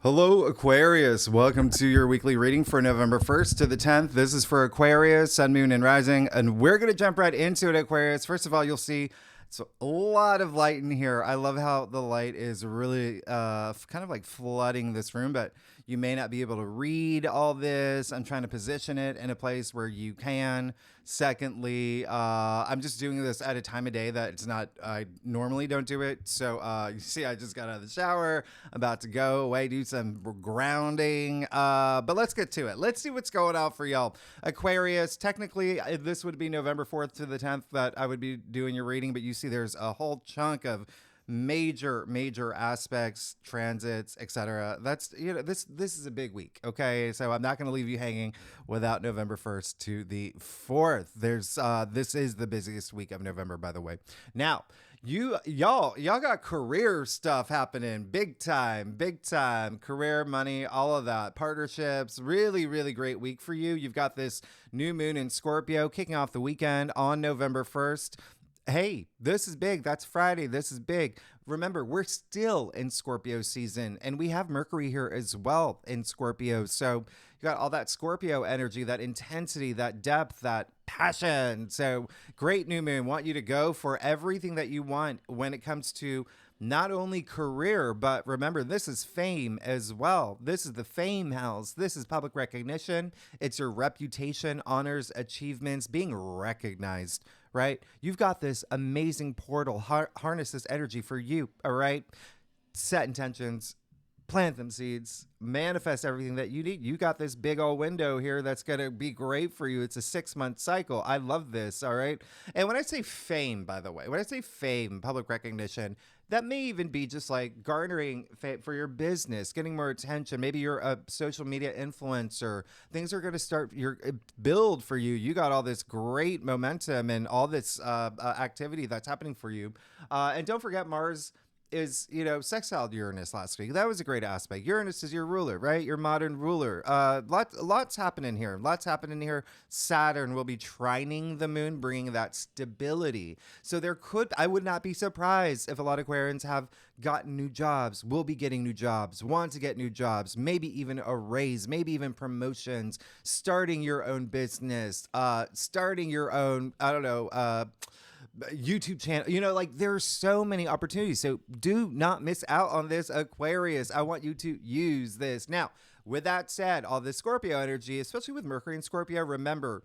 Hello, Aquarius. Welcome to your weekly reading for November 1st to the 10th. This is for Aquarius, Sun, Moon, and Rising, and we're going to jump right into it, Aquarius. First of all, you'll see it's a lot of light in here. I love how the light is really kind of like flooding this room, but you may not be able to read all this. I'm trying to position it in a place where you can. Secondly, I'm just doing this at a time of day that it's not, I normally don't do it. So you see, I just got out of the shower, about to go away, do some grounding. But let's get to it. Let's see what's going on for y'all. Aquarius, technically, this would be November 4th to the 10th that I would be doing your reading, but you see there's a whole chunk of major aspects, transits, etc. That's, this is a big week. Okay, so I'm not going to leave you hanging without November 1st to the 4th. There's this is the busiest week of November, by the way. Now, y'all got career stuff happening, big time, career, money, all of that, partnerships. Really great week for you. You've got this new moon in Scorpio kicking off the weekend on November 1st. Hey, this is big. That's Friday. This is big. Remember, we're still in Scorpio season, and we have Mercury here as well in Scorpio. So you got all that Scorpio energy, that intensity, that depth, that passion. So great new moon. Want you to go for everything that you want when it comes to not only career, but remember, this is fame as well. This is the fame house. This is public recognition. It's your reputation, honors, achievements, being recognized, right? You've got this amazing portal. Harness this energy for you, all right? Set intentions, plant them seeds, manifest everything that you need. You got this big old window here that's going to be great for you. It's a 6-month cycle. I love this, all right? And when I say fame, by the way, when I say fame, public recognition, that may even be just like garnering for your business, getting more attention. Maybe you're a social media influencer. Things are going to start your build for you. You got all this great momentum and all this activity that's happening for you. And don't forget, Mars is, sextiled Uranus last week. That was a great aspect. Uranus is your ruler, right? Your modern ruler. Lots happening here. Saturn will be trining the moon, bringing that stability. So I would not be surprised if a lot of Aquarians have gotten new jobs, will be getting new jobs, want to get new jobs, maybe even a raise, maybe even promotions, starting your own business, starting your own, YouTube channel. There's so many opportunities. So do not miss out on this, Aquarius. I want you to use this. Now, with that said, all this Scorpio energy, especially with Mercury and Scorpio, remember,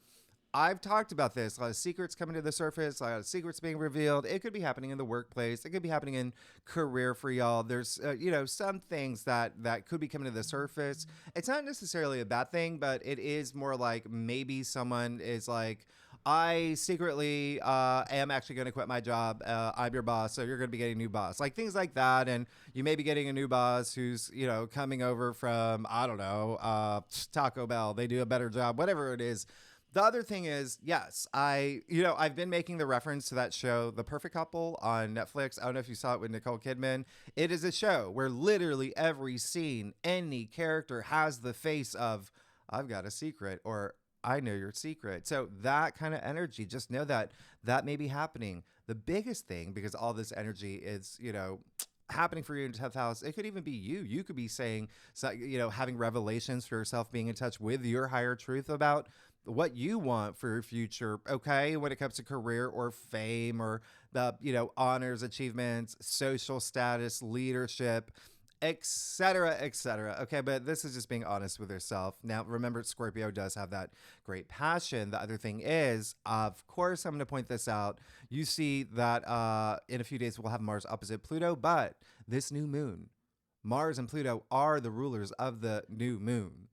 I've talked about this. A lot of secrets coming to the surface, a lot of secrets being revealed. It could be happening in the workplace. It could be happening in career for y'all. There's, some things that could be coming to the surface. It's not necessarily a bad thing, but it is more like maybe someone is like, I secretly am actually going to quit my job. I'm your boss, so you're going to be getting a new boss. Like things like that. And you may be getting a new boss who's, coming over from, Taco Bell. They do a better job, whatever it is. The other thing is, yes, I've been making the reference to that show, The Perfect Couple on Netflix. I don't know if you saw it with Nicole Kidman. It is a show where literally every scene, any character has the face of, I've got a secret, or I know your secret. So that kind of energy, just know that may be happening. The biggest thing, because all this energy is, happening for you in 10th house, it could even be you. You could be saying, having revelations for yourself, being in touch with your higher truth about what you want for your future, okay? When it comes to career or fame or the, honors, achievements, social status, leadership, etc. Okay, but this is just being honest with yourself. Now, remember, Scorpio does have that great passion. The other thing is, of course, I'm going to point this out. You see that in a few days we'll have Mars opposite Pluto, but this new moon, Mars and Pluto are the rulers of the new moon.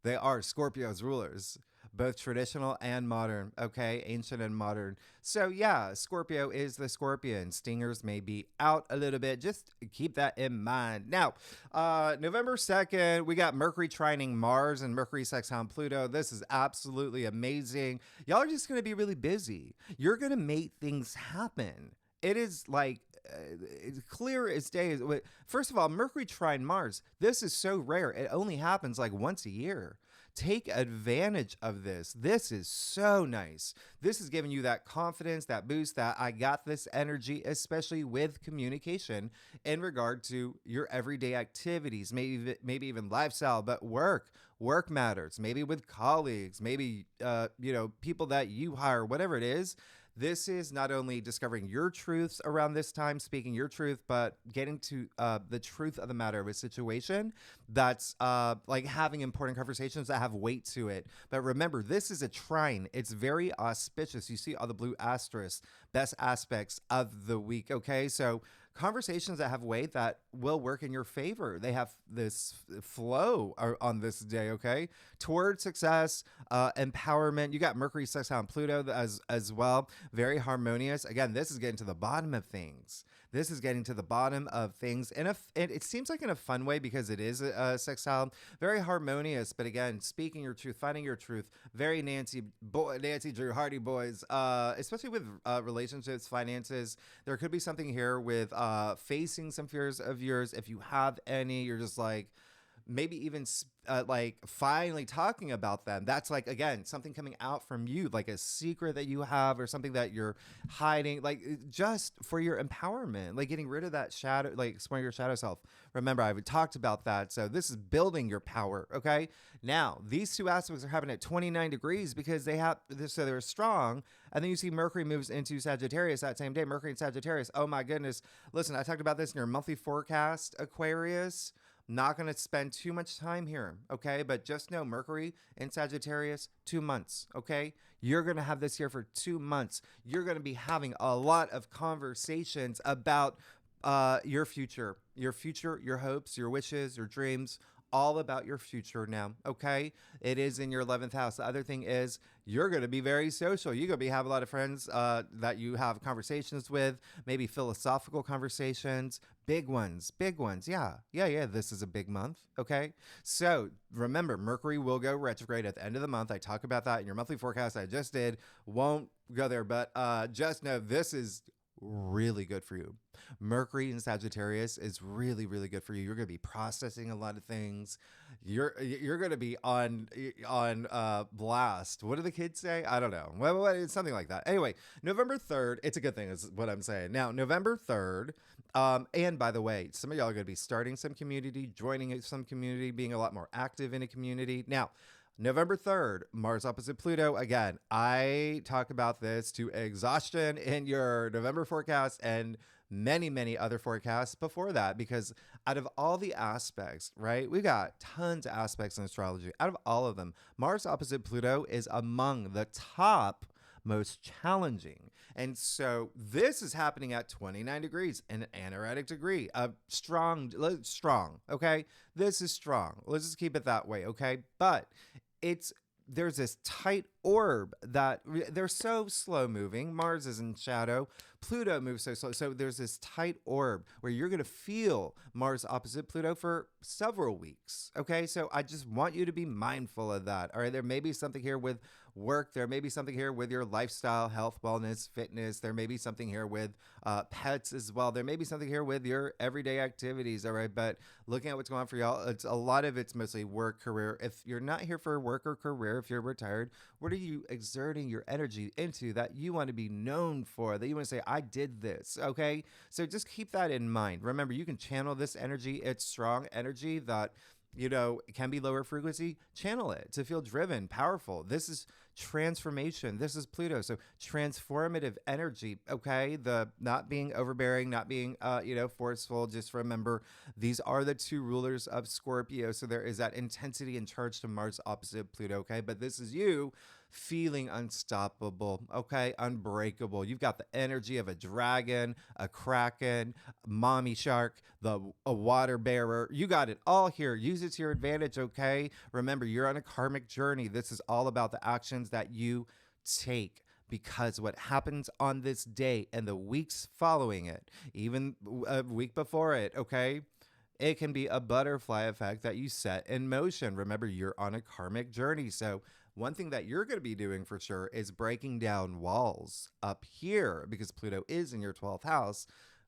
They are Scorpio's rulers, both traditional and modern, okay? Ancient and modern. So yeah, Scorpio is the Scorpion. Stingers may be out a little bit. Just keep that in mind. Now, November 2nd, we got Mercury trining Mars and Mercury sextile Pluto. This is absolutely amazing. Y'all are just going to be really busy. You're going to make things happen. It is like it's clear as day. First of all, Mercury trine Mars. This is so rare. It only happens like once a year. Take advantage of this. This is so nice. This is giving you that confidence, that boost, that I got this energy, especially with communication in regard to your everyday activities, maybe even lifestyle, but work matters. Maybe with colleagues, maybe people that you hire, whatever it is. This is not only discovering your truths around this time, speaking your truth, but getting to the truth of the matter of a situation that's like having important conversations that have weight to it. But remember, this is a trine. It's very auspicious. You see all the blue asterisks, best aspects of the week, okay? So conversations that have weight that will work in your favor. They have this flow on this day, okay? Toward success, empowerment. You got Mercury sextile and Pluto as well. Very harmonious. Again, this is getting to the bottom of things. This is getting to the bottom of things. And it seems like in a fun way because it is a sextile. Very harmonious. But again, speaking your truth, finding your truth. Very Nancy Drew Hardy boys, especially with relationships, finances. There could be something here with facing some fears of yours. If you have any, you're just like, maybe even like finally talking about them. That's like, again, something coming out from you, like a secret that you have or something that you're hiding, like just for your empowerment, like getting rid of that shadow, like exploring your shadow self. Remember, I've talked about that. So this is building your power. Okay. Now these two aspects are happening at 29 degrees because so they're strong. And then you see Mercury moves into Sagittarius that same day. Mercury and Sagittarius. Oh my goodness. Listen, I talked about this in your monthly forecast, Aquarius. Not going to spend too much time here, okay? But just know Mercury in Sagittarius, 2 months, okay? You're going to have this here for 2 months. You're going to be having a lot of conversations about your future, your hopes, your wishes, your dreams, all about your future now, okay? It is in your 11th house. The other thing is you're going to be very social. You're going to have a lot of friends that you have conversations with, maybe philosophical conversations, big ones. Yeah. This is a big month, okay? So remember, Mercury will go retrograde at the end of the month. I talk about that in your monthly forecast I just did. Won't go there, but just know this is really good for you. Mercury in Sagittarius is really, really good for you. You're going to be processing a lot of things. You're going to be on blast. What do the kids say? I don't know. Well, it's something like that. Anyway, November 3rd, it's a good thing is what I'm saying. Now, November 3rd, and by the way, some of y'all are going to be starting some community, joining some community, being a lot more active in a community. Now, November 3rd, Mars opposite Pluto. Again, I talk about this to exhaustion in your November forecast and many, many other forecasts before that, because out of all the aspects, right, we got tons of aspects in astrology. Out of all of them, Mars opposite Pluto is among the top most challenging. And so this is happening at 29 degrees, an anaretic degree, strong, okay? This is strong. Let's just keep it that way, okay? But there's this tight orb that they're so slow moving. Mars is in shadow. Pluto moves so slow. So there's this tight orb where you're going to feel Mars opposite Pluto for several weeks. Okay. So I just want you to be mindful of that. All right. There may be something here with work. There may be something here with your lifestyle, health, wellness, fitness. There may be something here with pets as well. There may be something here with your everyday activities. All right. But looking at what's going on for y'all, a lot of it's mostly work, career. If you're not here for work or career, if you're retired, what are you exerting your energy into that you want to be known for, that you want to say, I did this, okay? So just keep that in mind. Remember, you can channel this energy. It's strong energy that, it can be lower frequency. Channel it to feel driven, powerful. This is transformation. This is Pluto. So transformative energy, okay? The not being overbearing, not being, forceful. Just remember, these are the two rulers of Scorpio. So there is that intensity and charge to Mars opposite Pluto, okay? But this is you feeling unstoppable, okay? Unbreakable. You've got the energy of a dragon, a kraken, mommy shark, a water bearer. You got it all here. Use it to your advantage, okay? Remember, you're on a karmic journey. This is all about the actions that you take, because what happens on this day and the weeks following it, even a week before it, okay? It can be a butterfly effect that you set in motion. Remember, you're on a karmic journey. So one thing that you're going to be doing for sure is breaking down walls up here, because Pluto is in your 12th house.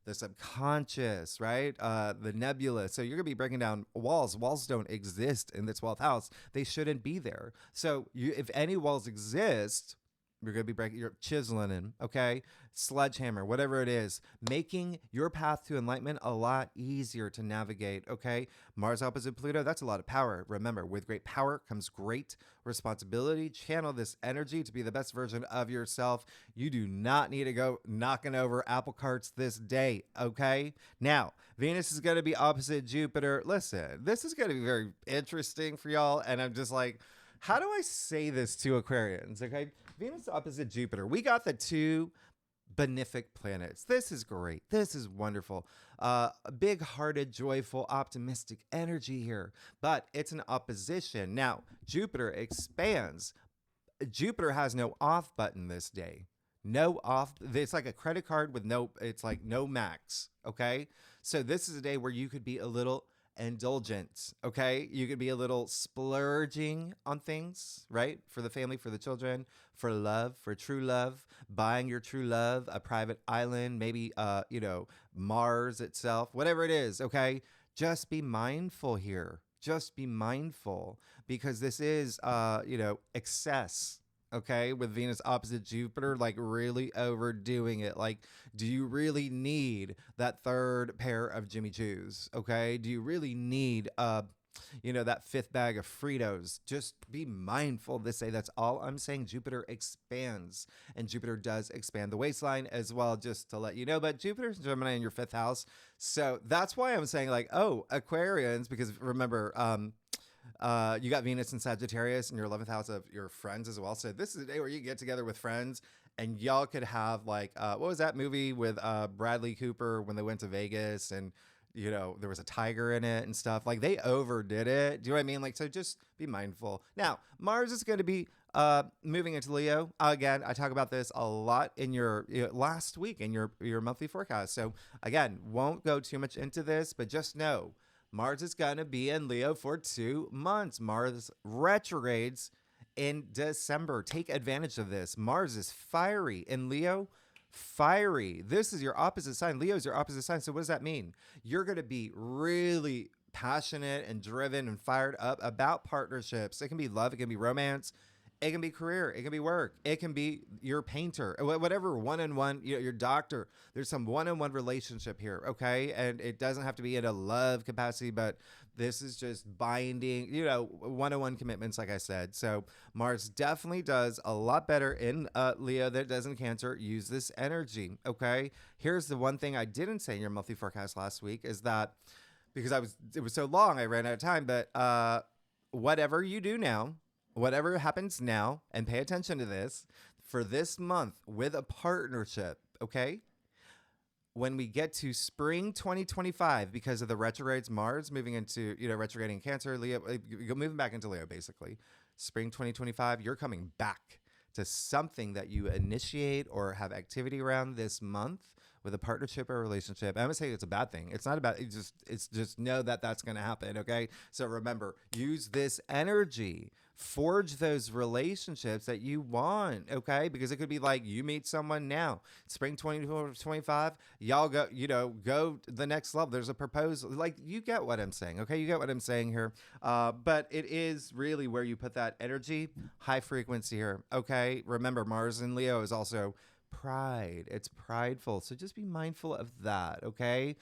the subconscious, right? The nebula. So you're going to be breaking down walls. Walls don't exist in this 12th house. They shouldn't be there. So if any walls exist, you're going to be breaking, you're chiseling in, okay? Sledgehammer, whatever it is, making your path to enlightenment a lot easier to navigate, okay? Mars opposite Pluto, that's a lot of power. Remember, with great power comes great responsibility. Channel this energy to be the best version of yourself. You do not need to go knocking over apple carts this day, okay? Now, Venus is going to be opposite Jupiter. Listen, this is going to be very interesting for y'all, and I'm just like, how do I say this to Aquarians? Okay, Venus opposite Jupiter. We got the two benefic planets. This is great. This is wonderful. Big-hearted, joyful, optimistic energy here. But it's an opposition. Now, Jupiter expands. Jupiter has no off button this day. No off. It's like a credit card with no, it's like no max. Okay, so this is a day where you could be a little indulgent, okay? You could be a little splurging on things, right? For the family, for the children, for love, for true love, buying your true love, a private island, maybe, Mars itself, whatever it is, okay? Just be mindful here. Just be mindful because this is, excess. Okay, with Venus opposite Jupiter, like really overdoing it. Like, do you really need that third pair of Jimmy Choos? Okay, do you really need, that fifth bag of Fritos? Just be mindful this day. That's all I'm saying. Jupiter expands, and Jupiter does expand the waistline as well, just to let you know. But Jupiter's Gemini in your fifth house, so that's why I'm saying like, oh, Aquarians, because remember, you got Venus in Sagittarius in your 11th house of your friends as well. So this is a day where you get together with friends and y'all could have like, what was that movie with Bradley Cooper when they went to Vegas and, there was a tiger in it and stuff. Like they overdid it. Do you know what I mean? Like, so just be mindful. Now, Mars is going to be moving into Leo. Again, I talk about this a lot in your last week in your monthly forecast. So again, won't go too much into this, but just know Mars is going to be in Leo for 2 months. Mars retrogrades in December. Take advantage of this. Mars is fiery in Leo. Fiery. This is your opposite sign. Leo is your opposite sign. So what does that mean? You're going to be really passionate and driven and fired up about partnerships. It can be love. It can be romance. It can be career. It can be work. It can be your painter, whatever, one-on-one, your doctor. There's some one-on-one relationship here, okay? And it doesn't have to be in a love capacity, but this is just binding, one-on-one commitments, like I said. So Mars definitely does a lot better in Leo than it does in Cancer. Use this energy, okay? Here's the one thing I didn't say in your monthly forecast last week is that, because it was so long, I ran out of time, but whatever you do now, whatever happens now, and pay attention to this, for this month with a partnership, okay? When we get to spring 2025, because of the retrogrades, Mars moving into, retrograding Cancer, Leo, moving back into Leo, basically. Spring 2025, you're coming back to something that you initiate or have activity around this month with a partnership or relationship. I'm gonna say it's a bad thing. It's not about, it's just know that that's gonna happen, okay? So remember, use this energy. Forge those relationships that you want, okay? Because it could be like you meet someone now, spring 2025, y'all go the next level. There's a proposal. Like, you get what I'm saying, okay? You get what I'm saying here. But it is really where you put that energy, high frequency here, okay? Remember, Mars in Leo is also pride. It's prideful. So just be mindful of that, okay?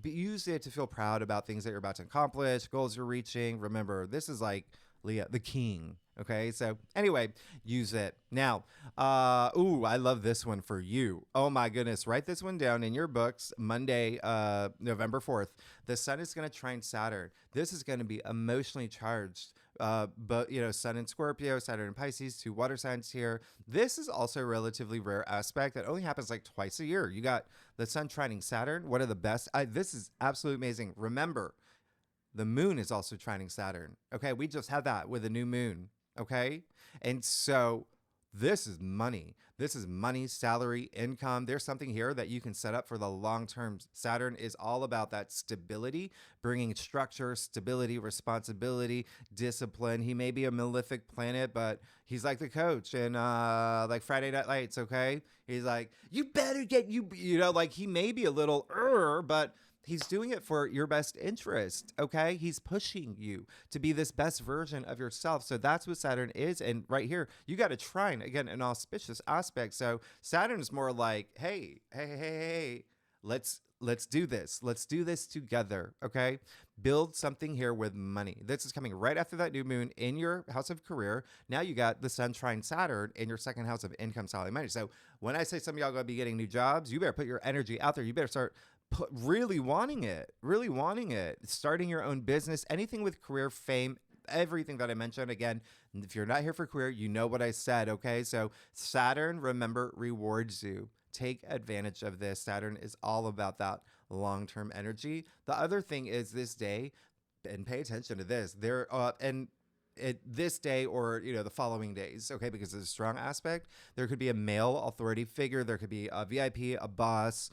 Use it to feel proud about things that you're about to accomplish, goals you're reaching. Remember, this is like Leo, the king. Okay, so anyway, use it. Now, I love this one for you. Oh my goodness, write this one down in your books. Monday, November 4th, the sun is going to trine Saturn. This is going to be emotionally charged. But Sun in Scorpio, Saturn in Pisces, 2 water signs here. This is also a relatively rare aspect that only happens like twice a year. You got the sun trining Saturn, one of the best. This is absolutely amazing. Remember, the moon is also trining Saturn. Okay, we just had that with a new moon. Okay, and so This is money. This is money, salary, income. There's something here that you can set up for the long term. Saturn is all about that stability, bringing structure, stability, responsibility, discipline. He may be a malefic planet, but he's like the coach in like Friday Night Lights, okay? He's like, you better get you know, like he may be a little but he's doing it for your best interest, okay? He's pushing you to be this best version of yourself. So that's what Saturn is. And right here, you got a trine, again, an auspicious aspect. So Saturn is more like, hey, let's do this. Let's do this together, okay? Build something here with money. This is coming right after that new moon in your house of career. Now you got the Sun trine Saturn in your second house of income, salary, money. So when I say some of y'all gonna be getting new jobs, you better put your energy out there. You better start really wanting it, starting your own business, anything with career, fame, everything that I mentioned. Again, if you're not here for career, you know what I said, okay? So Saturn, remember, rewards you. Take advantage of this. Saturn is all about that long-term energy. The other thing is this day, and pay attention to this, this day or the following days, okay, because it's a strong aspect. There could be a male authority figure, there could be a VIP, a boss,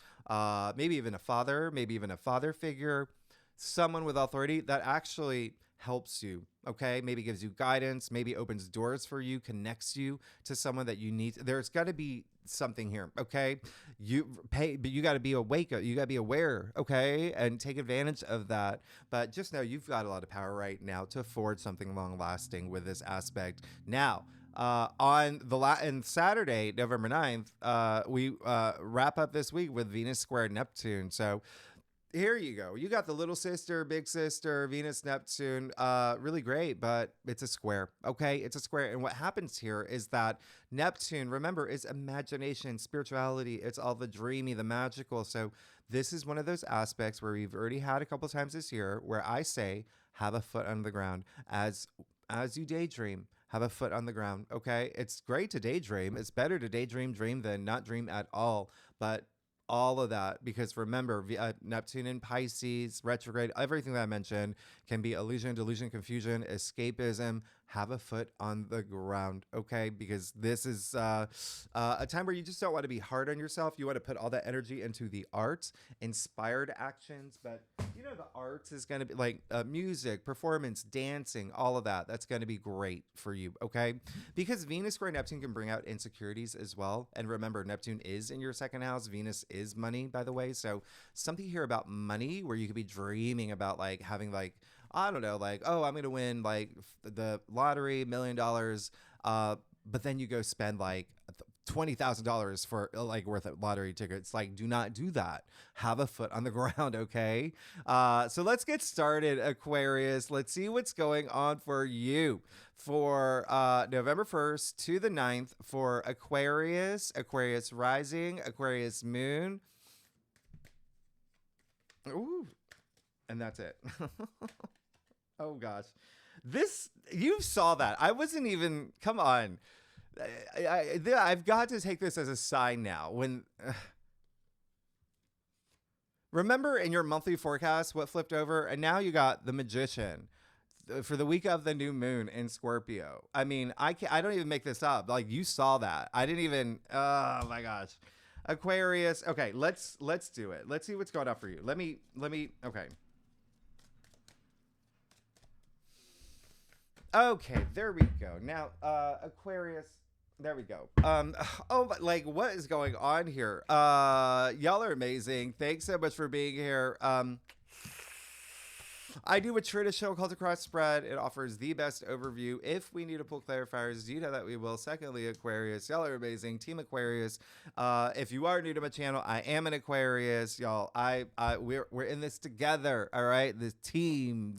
maybe even a father figure, someone with authority that actually helps you, okay, maybe gives you guidance, maybe opens doors for you, connects you to someone that you need. There's got to be something here, okay? But you got to be awake, you got to be aware, okay, and take advantage of that. But just know you've got a lot of power right now to afford something long lasting with this aspect. Now, on Saturday, November 9th, we wrap up this week with Venus square Neptune. So here you go. You got the little sister, big sister, Venus, Neptune, really great, but it's a square, okay? It's a square. And what happens here is that Neptune, remember, is imagination, spirituality. It's all the dreamy, the magical. So this is one of those aspects where we've already had a couple times this year where I say, have a foot on the ground. As you daydream, have a foot on the ground, okay? It's great to daydream. It's better to dream than not dream at all. But all of that, because remember, Neptune in Pisces, retrograde, everything that I mentioned can be illusion, delusion, confusion, escapism. Have a foot on the ground, okay? Because this is a time where you just don't want to be hard on yourself. You want to put all that energy into the arts, inspired actions. But the arts is going to be like music, performance, dancing, all of that. That's going to be great for you, okay? Because Venus square Neptune can bring out insecurities as well. And remember, Neptune is in your second house. Venus is money, by the way. So something here about money where you could be dreaming about like having like, I don't know, like, oh, I'm going to win like the lottery, $1 million. But then you go spend like $20,000 for like worth of lottery tickets. Like, do not do that. Have a foot on the ground, okay? So let's get started, Aquarius. Let's see what's going on for you for November 1st to the 9th for Aquarius, Aquarius rising, Aquarius moon. Ooh, and that's it. Oh gosh, you saw that. I wasn't even, come on. I've got to take this as a sign now. Remember in your monthly forecast what flipped over, and now you got the Magician for the week of the new moon in Scorpio. I mean, I don't even make this up. Like, you saw that. I didn't even. Oh my gosh, Aquarius. Okay, let's do it. Let's see what's going on for you. Let me. Okay. Okay, there we go. Now, Aquarius, there we go. But like, what is going on here? Y'all are amazing. Thanks so much for being here. I do a traditional cult across spread. It offers the best overview. If we need to pull clarifiers, you know that we will. Secondly, Aquarius, y'all are amazing. Team Aquarius. If you are new to my channel, I am an Aquarius, y'all. We're in this together. All right, this team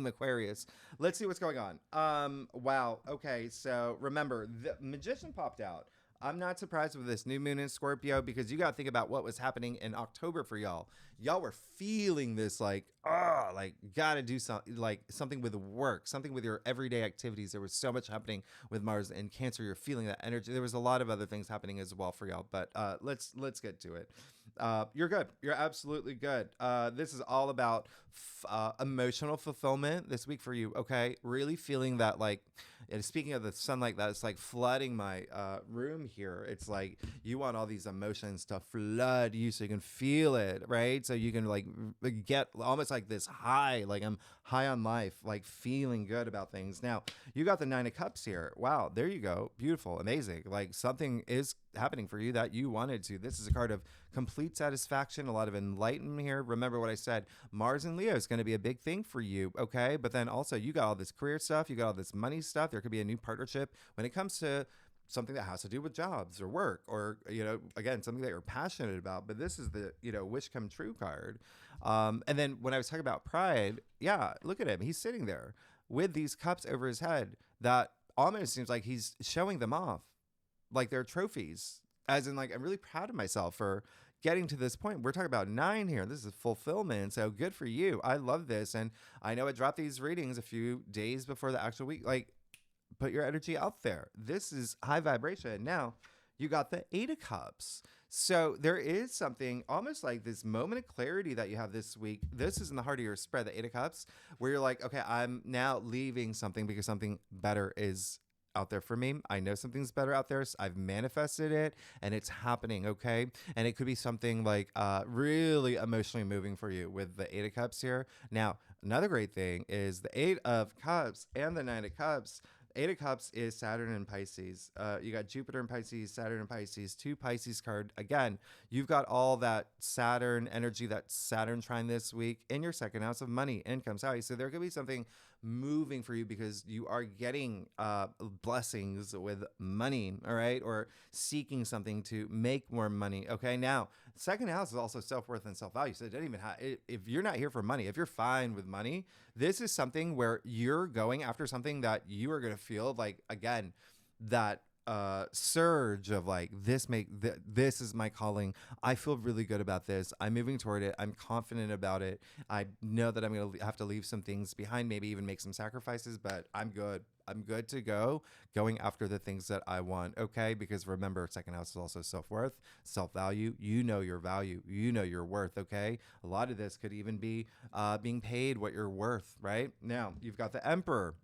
Aquarius. Let's see what's going on. Wow. Okay, so remember, the Magician popped out. I'm not surprised with this new moon in Scorpio because you got to think about what was happening in October for y'all. y'all were feeling this like, like gotta do something, like something with work, something with your everyday activities. There was so much happening with Mars and Cancer. You're feeling that energy. There was a lot of other things happening as well for y'all, but let's get to it. You're good. You're absolutely good. This is all about emotional fulfillment this week for you. Okay, really feeling that like. And speaking of the sunlight, that it's like flooding my room here. It's like you want all these emotions to flood you so you can feel it, right? So you can like get almost like this high, like I'm high on life, like feeling good about things. Now, you got the Nine of Cups here. Wow, there you go. Beautiful, amazing. Like something is happening for you that you wanted to. This is a card of complete satisfaction, a lot of enlightenment here. Remember what I said, Mars and Leo is going to be a big thing for you, okay? But then also you got all this career stuff, you got all this money stuff. There could be a new partnership when it comes to something that has to do with jobs or work or, again, something that you're passionate about. But this is the, wish come true card. And then when I was talking about pride, yeah, look at him. He's sitting there with these cups over his head that almost seems like he's showing them off like they're trophies, as in like, I'm really proud of myself for getting to this point. We're talking about 9 here. This is fulfillment. So good for you. I love this. And I know I dropped these readings a few days before the actual week. Like, put your energy out there. This is high vibration. Now, you got the 8 of Cups. So there is something almost like this moment of clarity that you have this week. This is in the heart of your spread, the 8 of Cups, where you're like, okay, I'm now leaving something because something better is out there for me. I know something's better out there. So I've manifested it and it's happening. Okay. And it could be something like really emotionally moving for you with the 8 of Cups here. Now, another great thing is the 8 of Cups and the 9 of Cups. 8 of Cups is Saturn and Pisces. You got Jupiter and Pisces, Saturn and Pisces, 2 Pisces card. Again, you've got all that Saturn energy, that Saturn trine this week in your second house of money, income, salary. So there could be something moving for you because you are getting blessings with money, all right? Or seeking something to make more money, okay? Now, second house is also self-worth and self-value. So it doesn't even have, if you're not here for money, if you're fine with money, this is something where you're going after something that you are going to feel like, again, that surge of like this is my calling. I feel really good about this. I'm moving toward it. I'm confident about it. I know that I'm going to have to leave some things behind, maybe even make some sacrifices, but I'm good. I'm good to go going after the things that I want. Okay. Because remember, second house is also self-worth, self-value. You know your value. You know your worth. Okay. A lot of this could even be being paid what you're worth. Right now, you've got the Emperor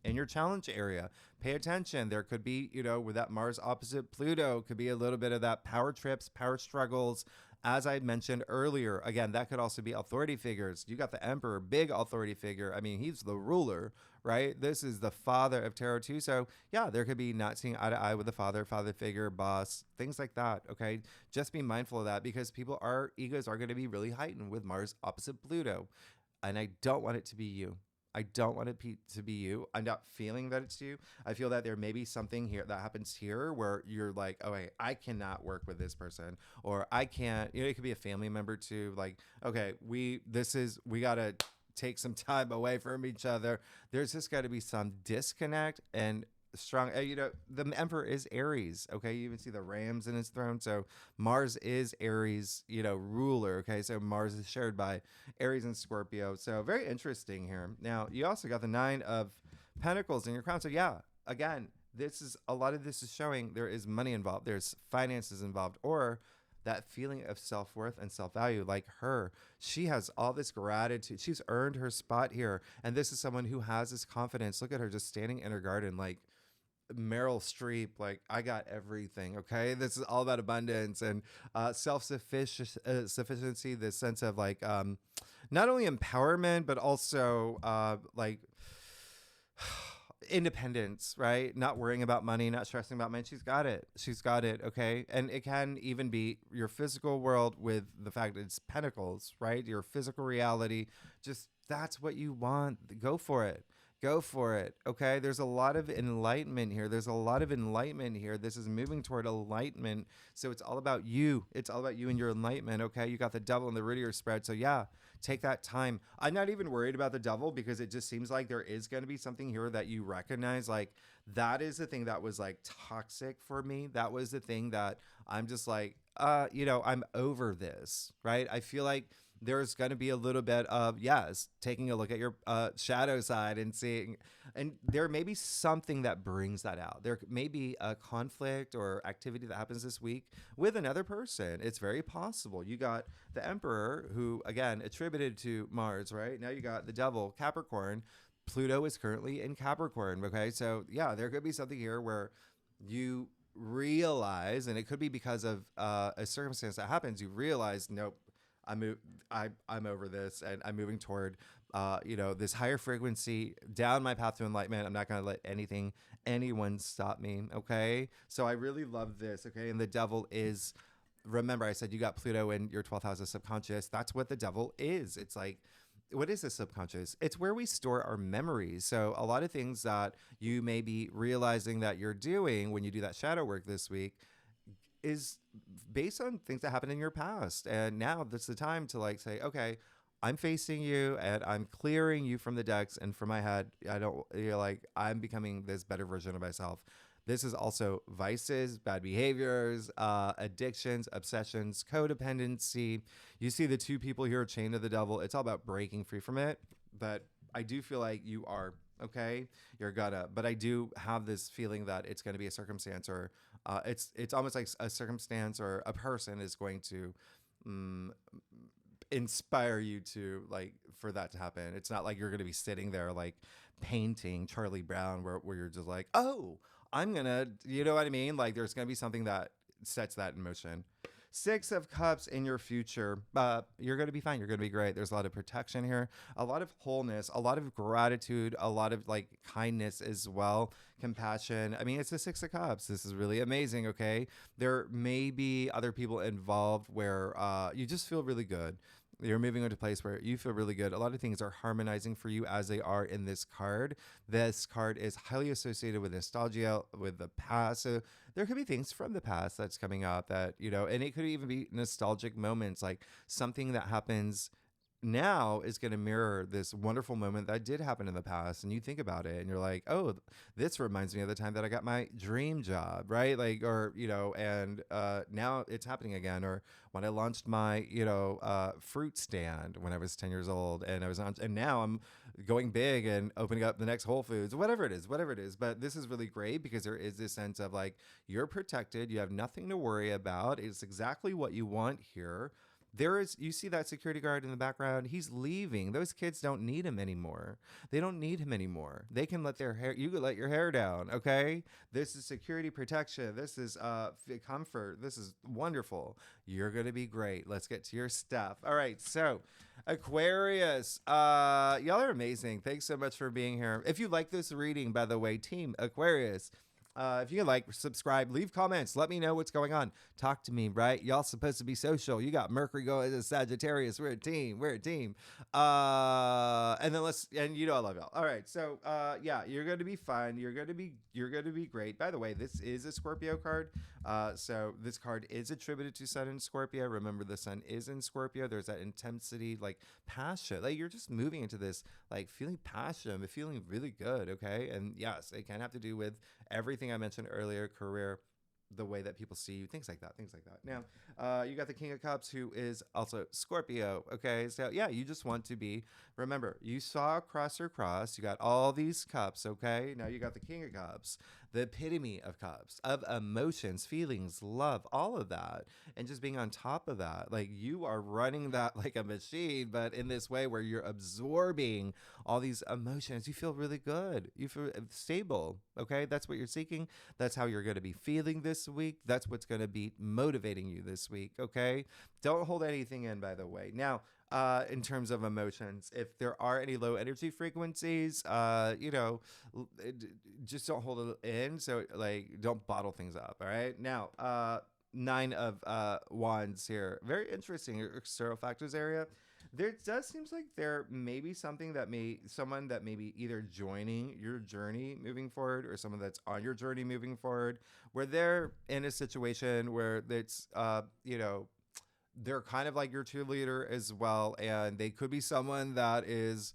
in your challenge area. Pay attention. There could be, with that Mars opposite Pluto, could be a little bit of that power trips, power struggles. As I had mentioned earlier, again, that could also be authority figures. You got the Emperor, big authority figure. I mean, he's the ruler, right? This is the father of tarot too. So yeah, there could be not seeing eye to eye with the father figure, boss, things like that. Okay. Just be mindful of that because egos are going to be really heightened with Mars opposite Pluto. And I don't want it to be you. I don't want it to be you. I'm not feeling that it's you. I feel that there may be something here that happens here where you're like, oh, wait, I cannot work with this person, or I can't, it could be a family member too. Like, okay, we got to take some time away from each other. There's just got to be some disconnect and strong, the Emperor is Aries. Okay. You even see the rams in his throne. So Mars is Aries, ruler. Okay. So Mars is shared by Aries and Scorpio. So very interesting here. Now you also got the 9 of Pentacles in your crown. So yeah, again, a lot of this is showing there is money involved. There's finances involved, or that feeling of self-worth and self-value. Like her, she has all this gratitude. She's earned her spot here. And this is someone who has this confidence. Look at her just standing in her garden, like Meryl Streep, like, I got everything. Okay. This is all about abundance and self-sufficiency, this sense of like, not only empowerment, but also like independence, right? Not worrying about money, not stressing about money. She's got it. Okay. And it can even be your physical world with the fact that it's pentacles, right? Your physical reality. Just that's what you want. Go for it. Okay. There's a lot of enlightenment here. This is moving toward enlightenment. So it's all about you. It's all about you and your enlightenment. Okay. You got the Devil and the root of your spread. So yeah, take that time. I'm not even worried about the Devil because it just seems like there is going to be something here that you recognize. Like that is the thing that was like toxic for me. That was the thing that I'm just like, I'm over this, right? I feel like there's going to be a little bit of, yes, taking a look at your shadow side and seeing, and there may be something that brings that out. There may be a conflict or activity that happens this week with another person. It's very possible. You got the Emperor, who, again, attributed to Mars, right? Now you got the Devil, Capricorn. Pluto is currently in Capricorn, okay? So, yeah, there could be something here where you realize, and it could be because of a circumstance that happens, you realize, nope, I'm over this, and I'm moving toward, this higher frequency down my path to enlightenment. I'm not going to let anyone stop me. Okay. So I really love this. Okay. And the Devil is, remember I said you got Pluto in your 12th house of subconscious. That's what the Devil is. It's like, what is the subconscious? It's where we store our memories. So a lot of things that you may be realizing that you're doing when you do that shadow work this week is based on things that happened in your past. And now that's the time to like say, okay, I'm facing you and I'm clearing you from the decks and from my head. I'm becoming this better version of myself. This is also vices, bad behaviors, addictions, obsessions, codependency. You see the two people here chained to the Devil. It's all about breaking free from it. But I do feel like you are, okay, you're gonna, but I do have this feeling that it's going to be a circumstance, or it's almost like a circumstance or a person is going to inspire you to, like, for that to happen. It's not like you're going to be sitting there like painting Charlie Brown where you're just like, oh, I'm going to, you know what I mean? Like there's going to be something that sets that in motion. 6 of Cups in your future. You're going to be fine. You're going to be great. There's a lot of protection here, a lot of wholeness, a lot of gratitude, a lot of like kindness as well, compassion. I mean, it's the 6 of Cups. This is really amazing. Okay. There may be other people involved where you just feel really good. You're moving into a place where you feel really good. A lot of things are harmonizing for you as they are in this card. This card is highly associated with nostalgia, with the past. So there could be things from the past that's coming up that, and it could even be nostalgic moments, like something that happens now is going to mirror this wonderful moment that did happen in the past. And you think about it and you're like, oh, this reminds me of the time that I got my dream job, right? Like, or, and now it's happening again. Or when I launched my, fruit stand when I was 10 years old, and and now I'm going big and opening up the next Whole Foods, whatever it is. But this is really great because there is this sense of like, you're protected. You have nothing to worry about. It's exactly what you want here. You see that security guard in the background. He's leaving. Those kids don't need him anymore. They don't need him anymore. They can let you can let your hair down. Okay. This is security protection. This is comfort. This is wonderful. You're going to be great. Let's get to your stuff. All right. So Aquarius, y'all are amazing. Thanks so much for being here. If you like this reading, by the way, team Aquarius, if you can subscribe, leave comments, let me know what's going on. Talk to me, right? Y'all supposed to be social. You got Mercury going as Sagittarius. We're a team. And then I love y'all. All right. So, you're going to be fine. You're going to be great. By the way, this is a Scorpio card. So this card is attributed to Sun in Scorpio. Remember, the Sun is in Scorpio. There's that intensity, like passion. Like you're just moving into this, like feeling passion, but feeling really good. Okay. And yes, it can have to do with everything I mentioned earlier, career, the way that people see you, things like that. Now, you got the King of Cups, who is also Scorpio. Okay, so yeah, you just want to be, remember, you saw crosser cross, you got all these cups. Okay, now you got the King of Cups, the epitome of cups, of emotions, feelings, love, all of that, and just being on top of that. Like you are running that like a machine, but in this way where you're absorbing all these emotions. You feel really good. You feel stable. Okay, that's what you're seeking. That's how you're going to be feeling this week. That's what's going to be motivating you this week. Okay, don't hold anything in, by the way. Now, in terms of emotions, if there are any low energy frequencies, just don't hold it in. So like, don't bottle things up. All right. Now, 9 of Wands here. Very interesting. Your external factors area. There does seems like there may be someone that may be either joining your journey moving forward, or someone that's on your journey moving forward, where they're in a situation where it's, they're kind of like your cheerleader as well. And they could be someone that is,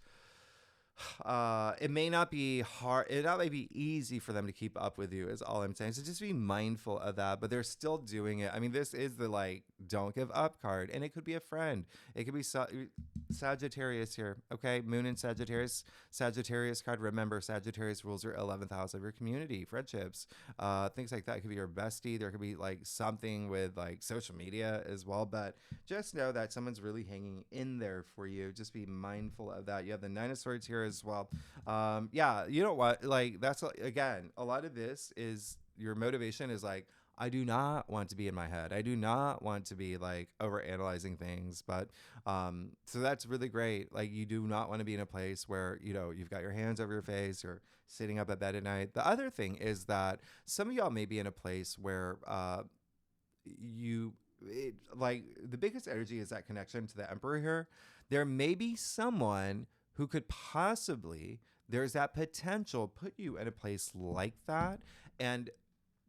it may not be hard. It not may be easy for them to keep up with you. Is all I'm saying. So just be mindful of that. But they're still doing it. I mean, this is the like don't give up card, and it could be a friend. It could be Sagittarius here. Okay, Moon in Sagittarius. Sagittarius card. Remember, Sagittarius rules your 11th house of your community, friendships, things like that. It could be your bestie. There could be like something with like social media as well. But just know that someone's really hanging in there for you. Just be mindful of that. You have the Nine of Swords here as well. Yeah, you know what? Like that's again, a lot of this is your motivation is like, I do not want to be in my head. I do not want to be like over analyzing things. But so that's really great. Like you do not want to be in a place where, you know, you've got your hands over your face or sitting up at bed at night. The other thing is that some of y'all may be in a place where like the biggest energy is that connection to the Emperor here. There may be someone who could possibly, there's that potential, put you in a place like that. And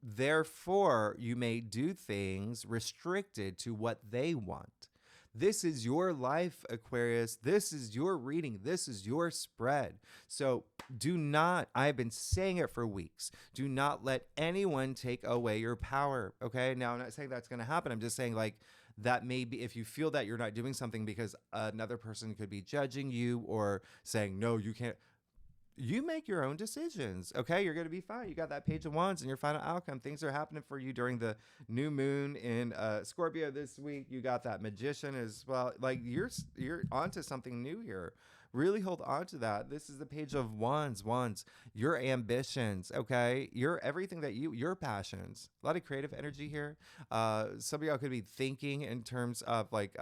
therefore, you may do things restricted to what they want. This is your life, Aquarius. This is your reading. This is your spread. So do not, I've been saying it for weeks, do not let anyone take away your power. Okay. Now, I'm not saying that's going to happen. I'm just saying, like, that may be if you feel that you're not doing something because another person could be judging you or saying, no, you can't. You make your own decisions. Okay. You're going to be fine. You got that Page of Wands and your final outcome. Things are happening for you during the new moon in Scorpio this week. You got that Magician as well. Like you're onto something new here. Really hold on to that. This is the Page of Wands. Your ambitions, okay? Your everything that your passions. A lot of creative energy here. Some of y'all could be thinking in terms of like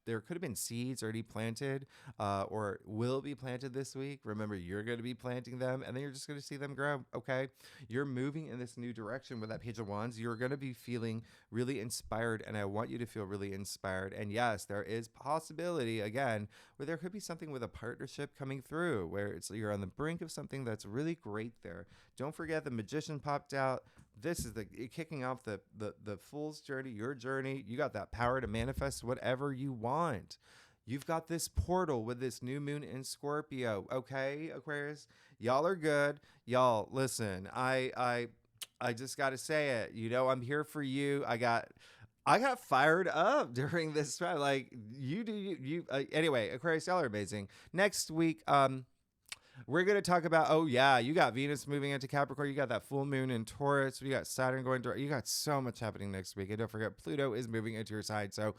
there could have been seeds already planted or will be planted this week. Remember, you're going to be planting them and then you're just going to see them grow, okay? You're moving in this new direction with that Page of Wands. You're going to be feeling really inspired, and I want you to feel really inspired. And yes, there is possibility, again, where there could be something with a partnership coming through, where it's you're on the brink of something that's really great there. Don't forget the Magician popped out. This is the kicking off the Fool's journey, your journey. You got that power to manifest whatever you want. You've got this portal with this new moon in Scorpio. Okay, Aquarius, y'all are good. Y'all, listen, I just got to say it. You know, I'm here for you. I got fired up during this time. Like anyway, Aquarius, y'all are amazing. Next week, we're going to talk about, oh yeah, you got Venus moving into Capricorn. You got that full moon in Taurus. You got Saturn going to, you got so much happening next week. And don't forget, Pluto is moving into your side. So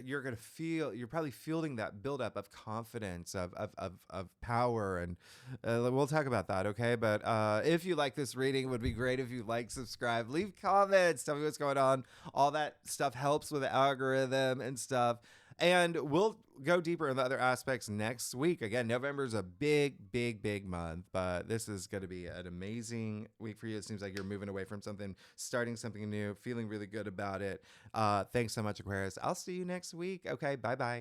you're going to you're probably feeling that buildup of confidence, of power. And we'll talk about that. Okay. But if you like this reading, it would be great if you like, subscribe, leave comments, tell me what's going on. All that stuff helps with the algorithm and stuff. And we'll go deeper in the other aspects next week. Again, November is a big month, but this is going to be an amazing week for you. It seems like you're moving away from something, starting something new, feeling really good about it. Thanks so much, Aquarius. I'll see you next week. Okay, bye-bye.